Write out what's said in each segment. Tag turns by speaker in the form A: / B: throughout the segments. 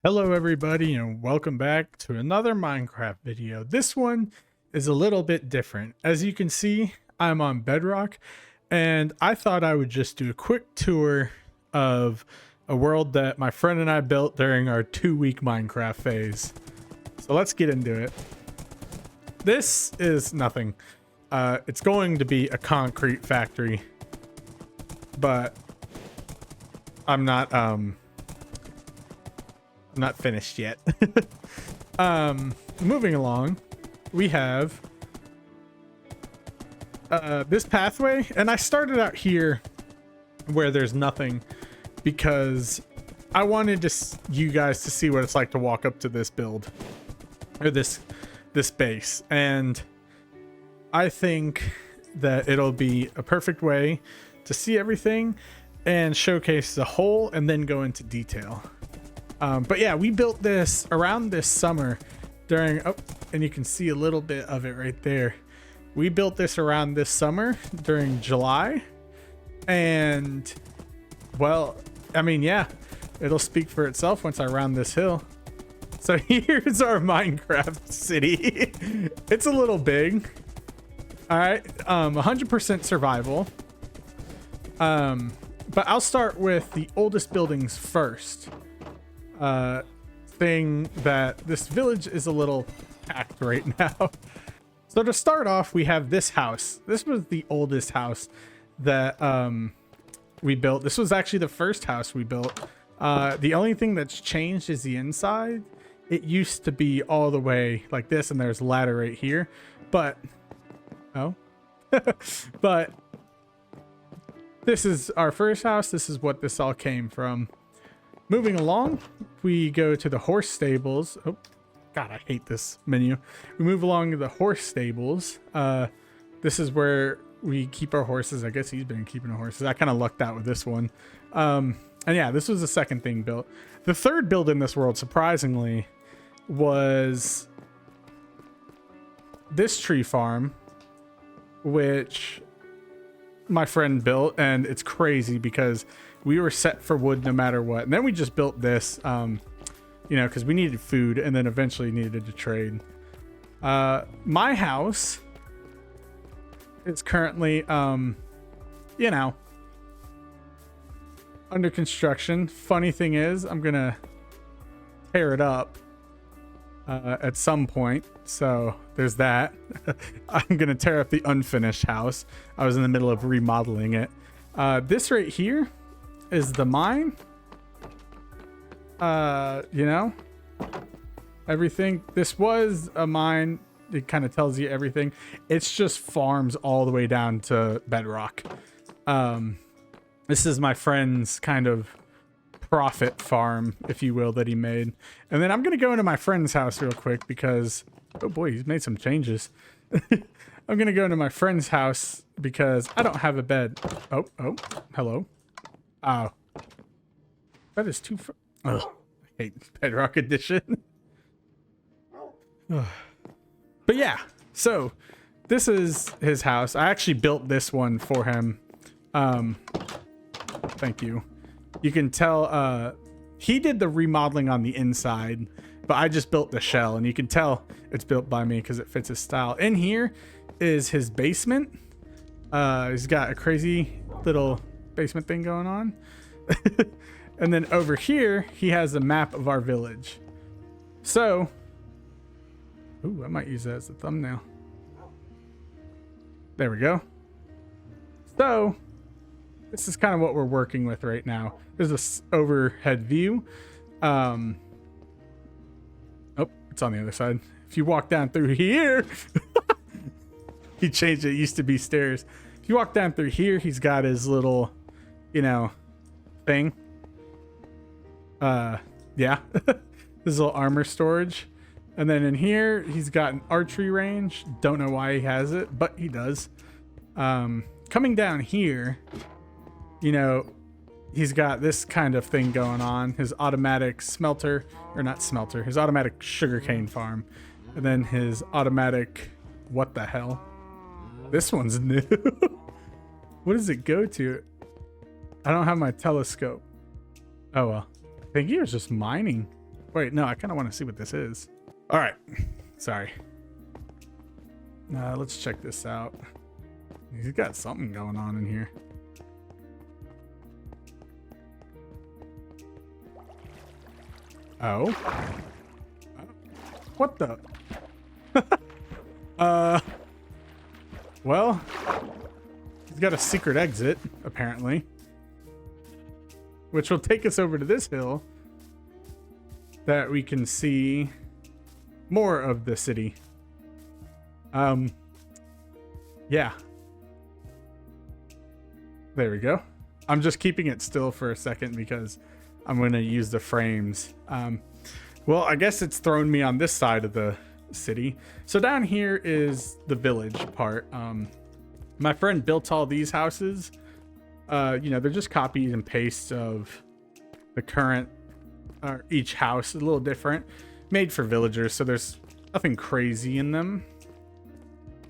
A: Hello everybody and welcome back to another Minecraft video. This one is a little bit different. As you can see, I'm on Bedrock and I thought I would just do a quick tour of a world that my friend and I built during our 2-week Minecraft phase. So let's get into it. This is nothing. It's going to be a concrete factory, but I'm not finished yet. Moving along, we have this pathway, and I started out here where there's nothing because I wanted you guys to see what it's like to walk up to this build or this base, and I think that it'll be a perfect way to see everything and showcase the whole and then go into detail. But yeah, we built this around this summer during, and you can see a little bit of it right there. We built this around this summer during July, and well, I mean, yeah, it'll speak for itself once I round this hill. So here's our Minecraft city. It's a little big. All right, 100% survival. But I'll start with the oldest buildings first. Thing that this village is a little packed right now. So to start off, we have this house. This was the oldest house that we built. This was actually the first house we built. The only thing that's changed is the inside. It used to be all the way like this, and there's a ladder right here, but but this is our first house. This is what this all came from. Moving along, we go to the horse stables. Oh, God, I hate this menu. We move along to the horse stables. This is where we keep our horses. I guess he's been keeping the horses. I kind of lucked out with this one. And yeah, this was the second thing built. The third build in this world, surprisingly, was this tree farm, which my friend built, and it's crazy because we were set for wood no matter what, and then we just built this you know, because we needed food and then eventually needed to trade. My house is currently you know, under construction. Funny thing is, I'm gonna tear it up at some point, so there's that. I'm gonna tear up the unfinished house. I was in the middle of remodeling it. This right here is the mine. You know, everything. This was a mine. It kind of tells you everything. It's just farms all the way down to bedrock. This is my friend's kind of profit farm, if you will, that he made. And then I'm gonna go into my friend's house real quick because, oh boy, he's made some changes. I'm gonna go into my friend's house because I don't have a bed. Oh, hello. Oh, that is too far. Oh, I hate Bedrock Edition. But yeah, so this is his house. I actually built this one for him. Thank you. You can tell he did the remodeling on the inside, but I just built the shell, and you can tell it's built by me because it fits his style. In here is his basement. He's got a crazy little basement thing going on. And then over here he has a map of our village. So, ooh, I might use that as a thumbnail. There we go. So this is kind of what we're working with right now. There's this overhead view. Oh, it's on the other side. If you walk down through here, he changed it. It used to be stairs. If you walk down through here, he's got his little, you know, thing. Yeah. This little armor storage. And then in here, he's got an archery range. Don't know why he has it, but he does. Coming down here, you know, he's got this kind of thing going on. His automatic smelter, or not smelter, his automatic sugarcane farm. And then his automatic, what the hell? This one's new. What does it go to? I don't have my telescope. Oh well. I think he was just mining. Wait, no, I kind of want to see what this is. All right. Sorry. Let's check this out. He's got something going on in here. Oh. What the? Well, he's got a secret exit, apparently, which will take us over to this hill that we can see more of the city. Yeah. There we go. I'm just keeping it still for a second because I'm going to use the frames. Well, I guess it's thrown me on this side of the city. So down here is the village part. My friend built all these houses. You know, they're just copies and pastes of the current, each house is a little different, made for villagers. So there's nothing crazy in them.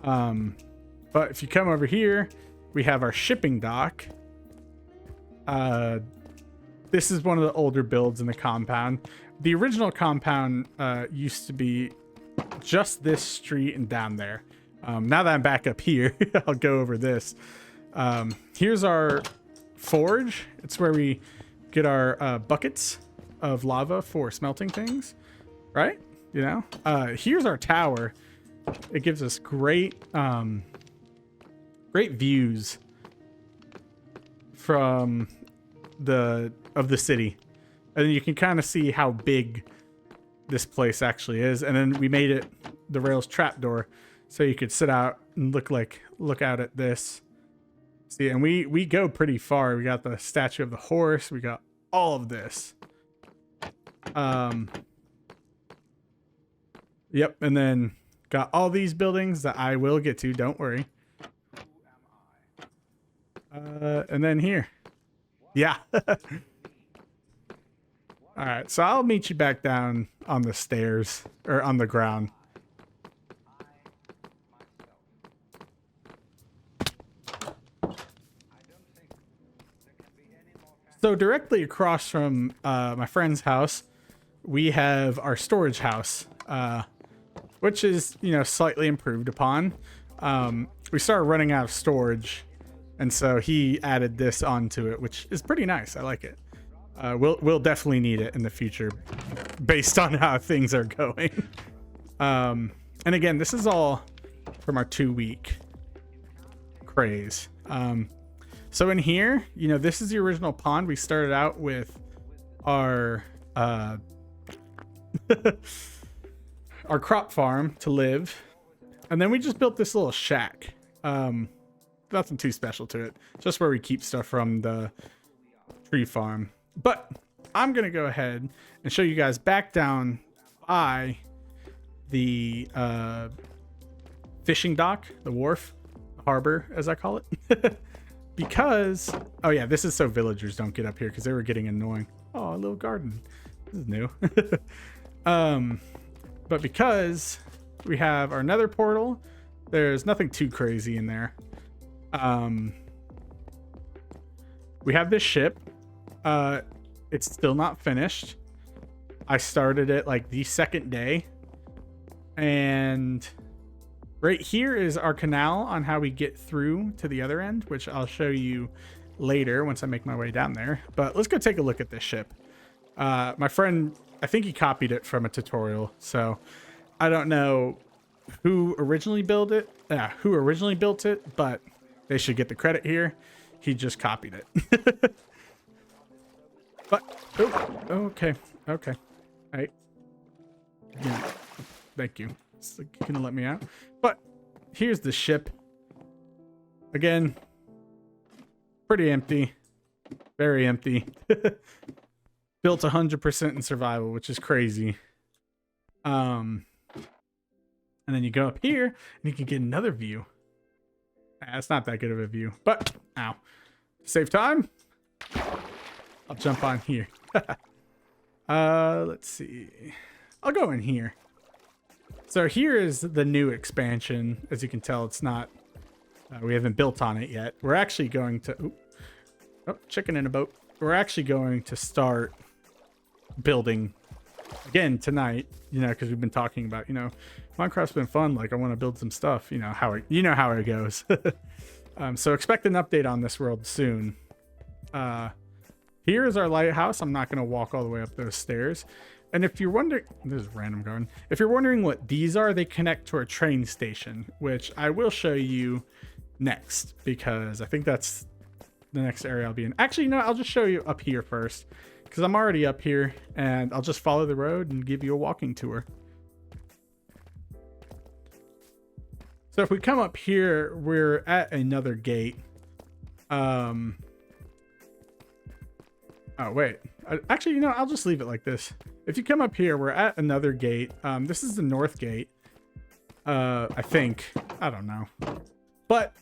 A: But if you come over here, we have our shipping dock. This is one of the older builds in the compound. The original compound used to be just this street and down there. Now that I'm back up here, I'll go over this. Here's our forge. It's where we get our buckets of lava for smelting things, right? You know, here's our tower. It gives us great views from the city, and you can kind of see how big this place actually is. And then we made it the rails trapdoor, so you could sit out and look out at this. See, and we go pretty far. We got the statue of the horse. We got all of this. Yep, and then got all these buildings that I will get to. Don't worry. And then here. Yeah. All right, so I'll meet you back down on the stairs, or on the ground. So directly across from my friend's house, we have our storage house, which is, you know, slightly improved upon. We started running out of storage, and so he added this onto it, which is pretty nice. I like it. We'll definitely need it in the future based on how things are going. And again, this is all from our 2-week craze. So in here, you know, this is the original pond. We started out with our our crop farm to live, and then we just built this little shack. Nothing too special to it, just where we keep stuff from the tree farm. But I'm gonna go ahead and show you guys back down by the fishing dock, the wharf, harbor as I call it. Because, oh yeah, this is so villagers don't get up here because they were getting annoying. Oh, a little garden. This is new. But because we have our nether portal, there's nothing too crazy in there. We have this ship. It's still not finished. I started it like the second day. And right here is our canal on how we get through to the other end, which I'll show you later once I make my way down there. But let's go take a look at this ship. My friend, I think he copied it from a tutorial, so I don't know who originally built it, but they should get the credit here. He just copied it. But okay. All right. Yeah. Thank you. It's like, you're gonna let me out. But here's the ship. Again, pretty empty. Very empty. Built 100% in survival, which is crazy. And then you go up here and you can get another view. It's not that good of a view, but ow. Save time. I'll jump on here. Let's see. I'll go in here. So here is the new expansion. As you can tell, it's not, we haven't built on it yet. We're actually going to, chicken in a boat. We're actually going to start building again tonight, you know, because we've been talking about, you know, Minecraft's been fun. Like I want to build some stuff, you know how it goes. So expect an update on this world soon. Here is our lighthouse. I'm not going to walk all the way up those stairs. And if you're wondering, this is random garden. If you're wondering what these are, they connect to a train station, which I will show you next, because I think that's the next area I'll be in. Actually, no, I'll just show you up here first, because I'm already up here, and I'll just follow the road and give you a walking tour. So if we come up here, we're at another gate. Oh, wait. Actually, you know, I'll just leave it like this. If you come up here, we're at another gate. This is the north gate. I think. I don't know. But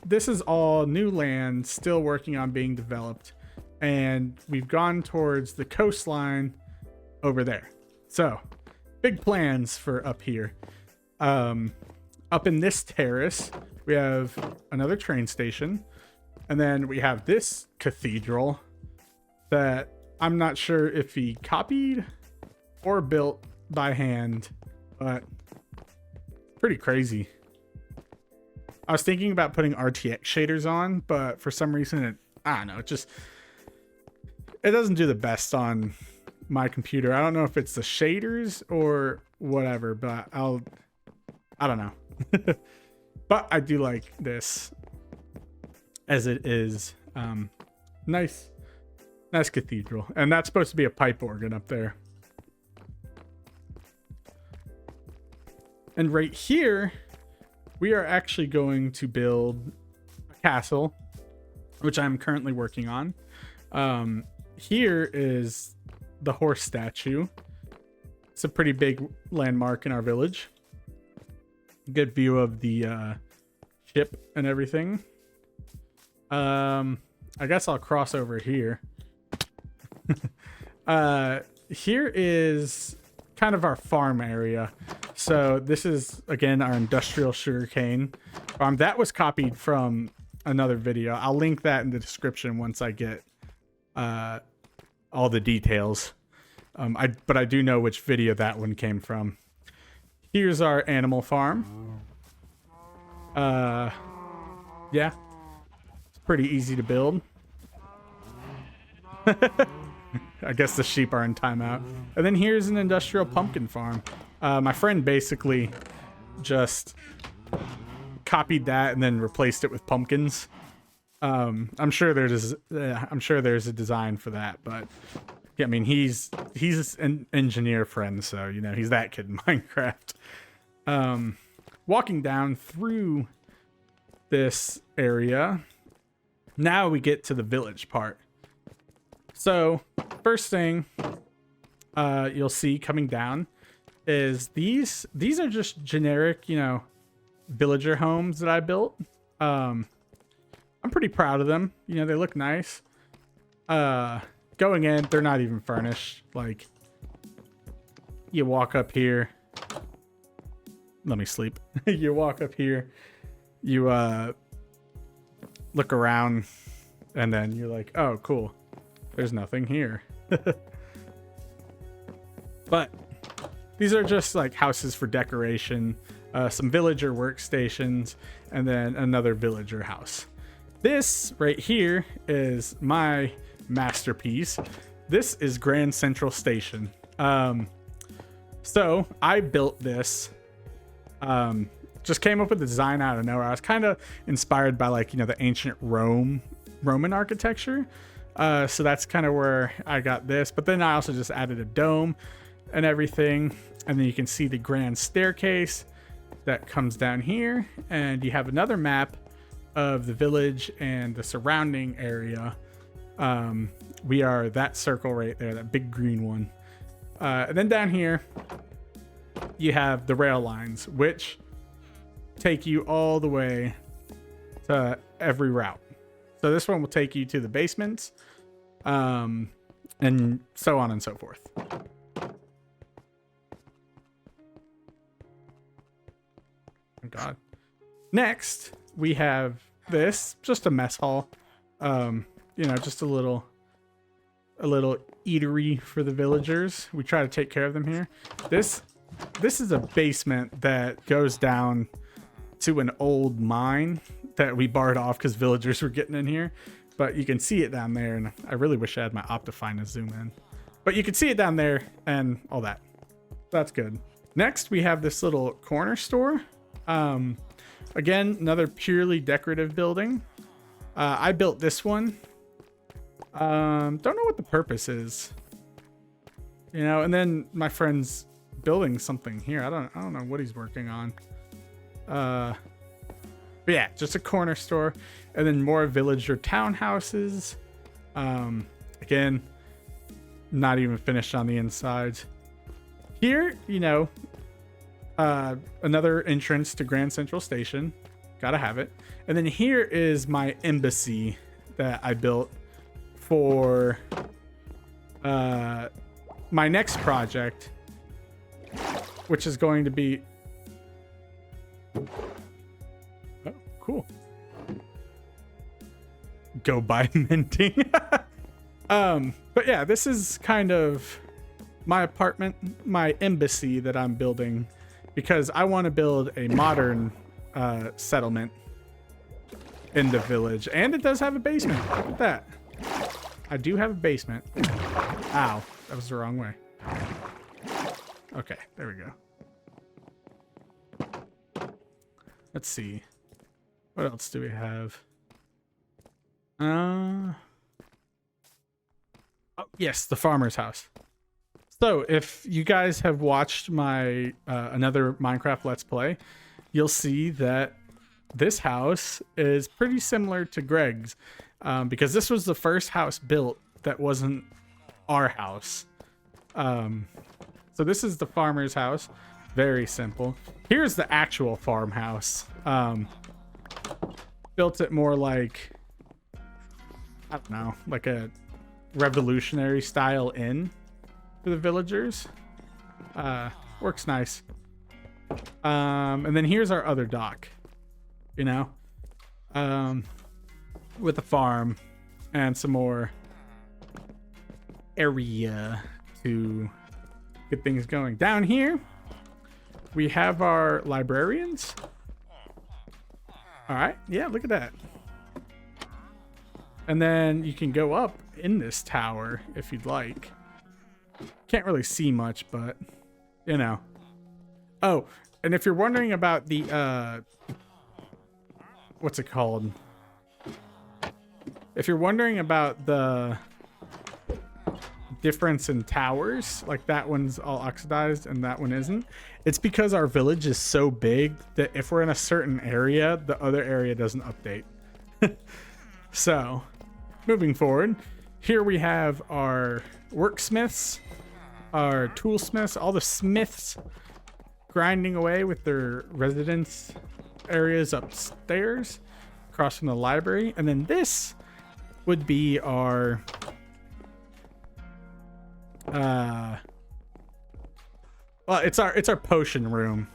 A: this is all new land, still working on being developed. And we've gone towards the coastline over there. So, big plans for up here. Up in this terrace, we have another train station. And then we have this cathedral that I'm not sure if he copied or built by hand, but pretty crazy. I was thinking about putting RTX shaders on, but for some reason I don't know, it doesn't do the best on my computer. I don't know if it's the shaders or whatever, but I don't know. But I do like this as it is. Nice cathedral, and that's supposed to be a pipe organ up there. And right here we are actually going to build a castle, which I'm currently working on. Here is the horse statue. It's a pretty big landmark in our village. Good view of the ship and everything. I guess I'll cross over here. Here is kind of our farm area. So this is, again, our industrial sugarcane farm. That was copied from another video. I'll link that in the description once I get all the details. But I do know which video that one came from. Here's our animal farm. Yeah, it's pretty easy to build. I guess the sheep are in timeout. And then here's an industrial pumpkin farm. My friend basically just copied that and then replaced it with pumpkins. I'm sure there's a design for that, but yeah, I mean, he's an engineer friend, so you know he's that kid in Minecraft. Walking down through this area, now we get to the village part. So first thing you'll see coming down is these are just generic, you know, villager homes that I built. I'm pretty proud of them. You know, they look nice. Going in, they're not even furnished. Like, you walk up here. Let me sleep. You walk up here, you look around, and then you're like, oh, cool. There's nothing here. But these are just like houses for decoration, some villager workstations, and then another villager house. This right here is my masterpiece. This is Grand Central Station. So I built this. Just came up with the design out of nowhere. I was kind of inspired by, like, you know, the ancient Roman architecture. So that's kind of where I got this. But then I also just added a dome and everything. And then you can see the grand staircase that comes down here. And you have another map of the village and the surrounding area. We are that circle right there, that big green one. And then down here, you have the rail lines, which take you all the way to every route. So this one will take you to the basements, and so on and so forth. Oh God. Next, we have this, just a mess hall. You know, just a little eatery for the villagers. We try to take care of them here. This is a basement that goes down to an old mine that we barred off because villagers were getting in here. But you can see it down there, and I really wish I had my Optifine to zoom in. But you can see it down there and all that. That's good. Next, we have this little corner store. Again, another purely decorative building. I built this one. Don't know what the purpose is. You know, and then my friend's building something here. I don't know what he's working on. But yeah, just a corner store, and then more villager townhouses. Again, not even finished on the insides. Here, you know, another entrance to Grand Central Station. Gotta have it. And then here is my embassy that I built for my next project, which is going to be... Oh, cool. Go buy minting. But yeah, this is kind of my apartment, my embassy that I'm building, because I want to build a modern settlement in the village. And it does have a basement. Look at that. I do have a basement. Ow, that was the wrong way. Okay, there we go. Let's see. What else do we have? Oh, yes, the farmer's house. So if you guys have watched my another Minecraft Let's Play, you'll see that this house is pretty similar to Greg's, because this was the first house built that wasn't our house. So this is the farmer's house. Very simple. Here's the actual farmhouse. Built it more like, I don't know, like a revolutionary style inn for the villagers. Works nice. And then here's our other dock, you know, with a farm and some more area to get things going. Down here we have our librarians. All right, yeah, look at that. And then you can go up in this tower if you'd like. Can't really see much, but you know. Oh, and if you're wondering about the what's it called? If you're wondering about the difference in towers, like that one's all oxidized and that one isn't, it's because our village is so big that if we're in a certain area, the other area doesn't update. So moving forward, here we have our worksmiths, our toolsmiths, all the smiths grinding away with their residence areas upstairs across from the library. And then this would be our well, it's our potion room,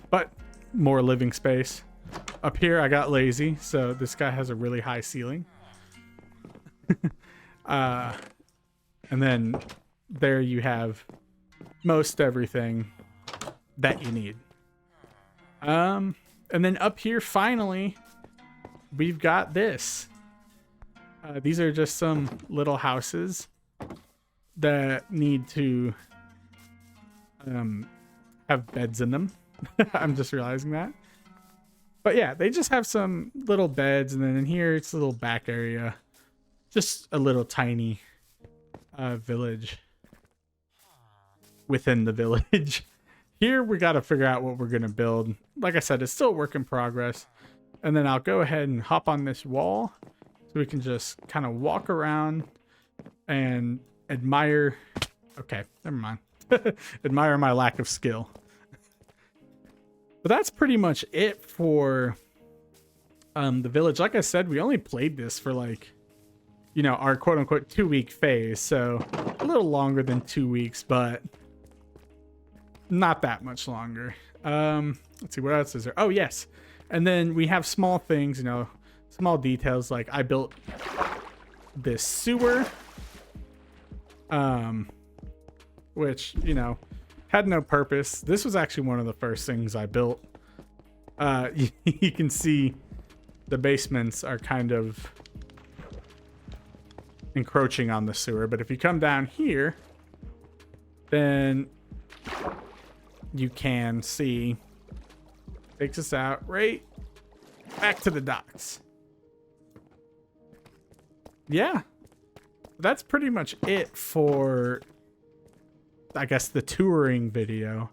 A: but more living space. Up here I got lazy, so this guy has a really high ceiling. And then there you have most everything that you need. And then up here finally we've got this. These are just some little houses that need to have beds in them. I'm just realizing that. But yeah, they just have some little beds, and then in here it's a little back area. Just a little tiny village within the village. Here we got to figure out what we're going to build. Like I said, it's still a work in progress. And then I'll go ahead and hop on this wall so we can just kind of walk around and admire. Okay, never mind. Admire my lack of skill. But that's pretty much it for the village. Like I said, we only played this for like, you know, our quote unquote 2-week phase. So a little longer than 2 weeks, but not that much longer. Let's see, what else is there? Oh, yes. And then we have small things, you know, small details. Like I built this sewer which, you know, had no purpose. This was actually one of the first things I built. You can see the basements are kind of encroaching on the sewer, but if you come down here, then you can see takes us out right back to the docks. Yeah, that's pretty much it for, I guess, the touring video.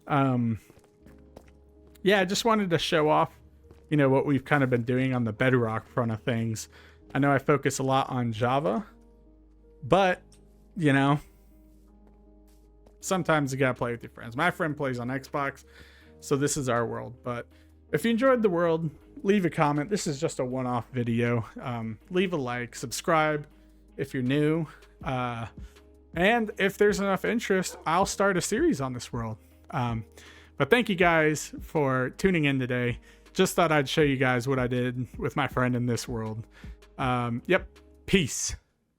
A: Yeah, I just wanted to show off, you know, what we've kind of been doing on the bedrock front of things. I know I focus a lot on Java, but, you know, sometimes you gotta play with your friends. My friend plays on Xbox, so this is our world. But if you enjoyed the world, leave a comment. This is just a one-off video. Leave a like, subscribe if you're new, and if there's enough interest, I'll start a series on this world. But thank you guys for tuning in today. Just thought I'd show you guys what I did with my friend in this world. Yep, peace.